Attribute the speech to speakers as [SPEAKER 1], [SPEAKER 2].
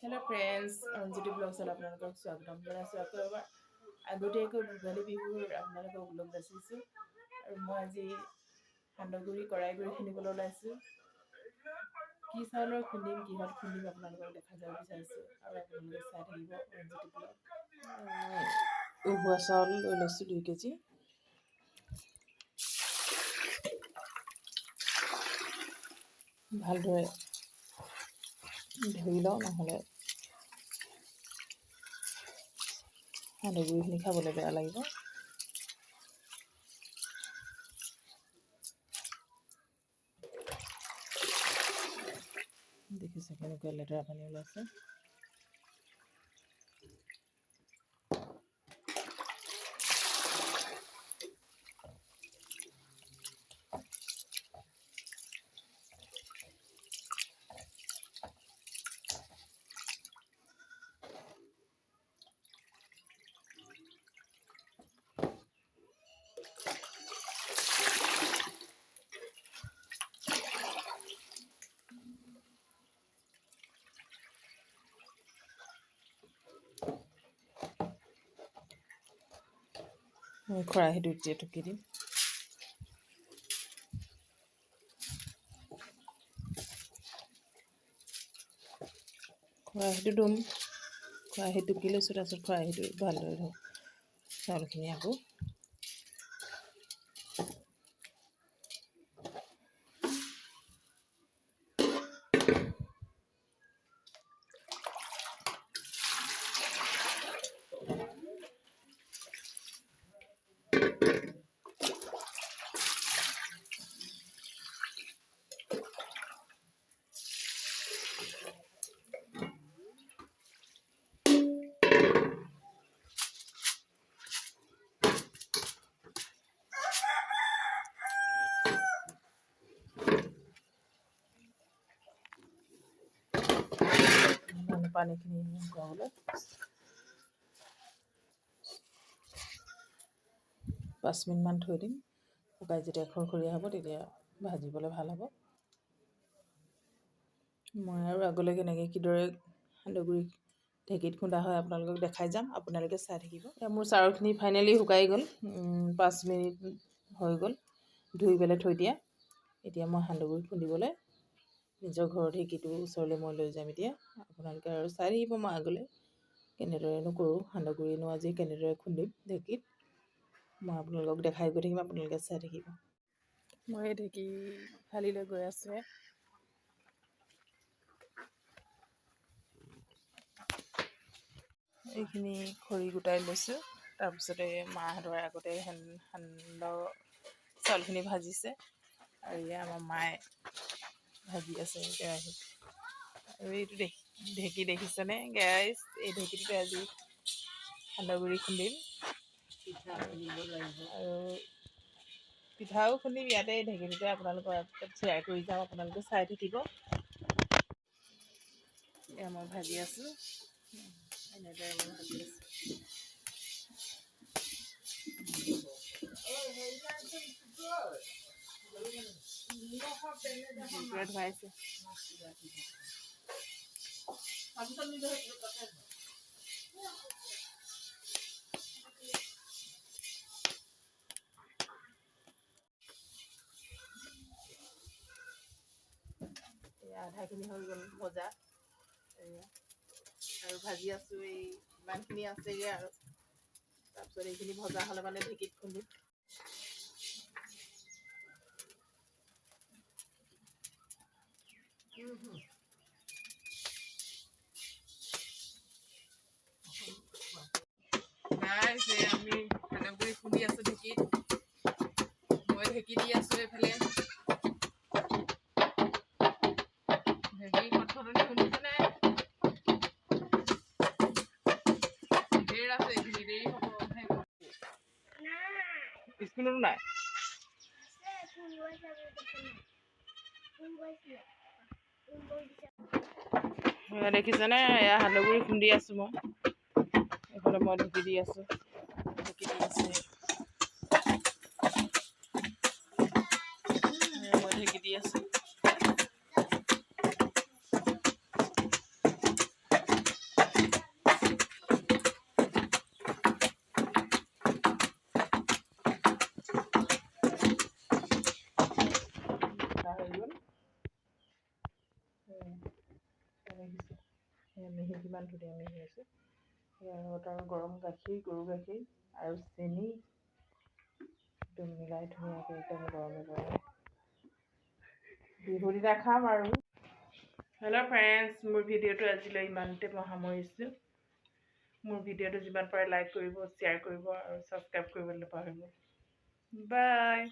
[SPEAKER 1] Hello friends, Anjali vlogs ত আপোনালোকক স্বাগতম জনাইছোঁ। আকৌ এবাৰ আগতীয়াকৈ ভোগালী বিহুৰ আপোনালোকক লগ যাচিছোঁ আৰু মই আজি সান্দহগুৰি কৰাই গুৰি খুন্দিবলৈ ওলাইছোঁ। কি চাউলৰ খুন্দিম, কিহত খুন্দিম আপোনালোকক দেখা যাব বিচাৰিছোঁ আৰু আপোনালোকে চাই থাকিব অঞ্জলি ব্লগ। উহোৱা চাউল লৈ লৈছোঁ 2 কেজি। ভালদৰে ধুই লওঁ, নহ'লে সান্দহগুৰিখিনি খাবলৈ বেয়া লাগিব। দেখিছে কেনেকুৱা লেতেৰা পানী ওলাইছে। খৰাহীটো এতিয়া টুকি দিম। খৰাহীটো ধুম, খৰাহী টুকি লৈছোঁ। তাৰপিছত খৰাহীটো ভালদৰে ধুম চাউলখিনি আকৌ। পানীখিনি শুকাবলৈ 5 মিনিটমান থৈ দিম। শুকাই যেতিয়া খৰখৰীয়া হ'ব তেতিয়া ভাজিবলৈ ভাল হ'ব। মই আৰু আগলৈ কেনেকৈ কিদৰে সান্দহগুৰি ঢেঁকীত খুন্দা হয় আপোনালোকক দেখাই যাম, আপোনালোকে চাই থাকিব। এতিয়া মোৰ চাউলখিনি ফাইনেলি শুকাই গ'ল, 5 মিনিট হৈ গ'ল ধুই পেলাই থৈ দিয়া। এতিয়া মই সান্দহগুৰি খুন্দিবলৈ নিজৰ ঘৰৰ ঢেঁকীটো ওচৰলৈ মই লৈ যাম। এতিয়া আপোনালোকে আৰু চাই থাকিব মই আগলৈ কেনেদৰেনো কৰোঁ সান্দহগুৰিনো আজি কেনেদৰে খুন্দিম ঢেঁকীত। মই আপোনালোকক দেখাই গৈ থাকিম, আপোনালোকে চাই থাকিব। মই এই ঢেঁকী ফালিলৈ গৈ আছোঁ। এইখিনি খৰি গোটাই লৈছোঁ। তাৰপিছতে মাহঁতৰ আগতে সান্দহ চাউলখিনি ভাজিছে আৰু এয়া আমাৰ মায়ে ভাজি আছে কেৰাহীত। আৰু এইটো ঢেঁকী দেখিছেনে গাইজ? এই ঢেঁকীটোতে আজি সান্দহগুৰি খুন্দিম আৰু পিঠাও খুন্দিম ইয়াতে এই ঢেঁকীটোতে আপোনালোকৰ আগত শ্বেয়াৰ কৰি যাওঁ, আপোনালোকে চাই থাকিব। এয়া মই ভাজি আছোঁ, এনেদৰে মই ভাজি আছোঁ। ধুৱাইছে আধাখিনি হৈ গ'ল ভজা, আৰু ভাজি আছোঁ। এই ইমানখিনি আছেগৈ আৰু তাৰপিছত এইখিনি ভজা হ'লে মানে ঢেঁকীত খুন্দিম। আমি সান্দহগুৰি খুন্দি আছোঁ ঢেঁকীত। মই ঢেঁকী দি আছোঁ এইফালে। ঢেঁকী খটখটনি শুনিছেনে? ঢেৰ আছে এইখিনি, দেৰি হ'ব। স্কুলতো নাই। দেখিছেনে? এয়া সান্দহগুৰি খুন্দি আছোঁ মই। এইফালে মই ঢেঁকী দি আছোঁ, ঢেঁকী দি আছোঁ। মই ঢেঁকী দি আছোঁ। ইমান ধুনীয়া মিহি হৈছে। ইয়াৰ লগত আৰু গৰম গাখীৰ, গৰু গাখীৰ আৰু চেনি একদম মিলাই ধুনীয়াকৈ একদম গৰমে গৰমে বিহুৰ দিনা খাম আৰু। হেল্ল' ফ্ৰেণ্ডছ, মোৰ ভিডিঅ'টো আজিলৈ ইমানতে মই সামৰিছোঁ। মোৰ ভিডিঅ'টো যিমান পাৰে লাইক কৰিব, শ্বেয়াৰ কৰিব আৰু ছাবস্ক্ৰাইব কৰিবলৈ নাপাহৰিব। বাই।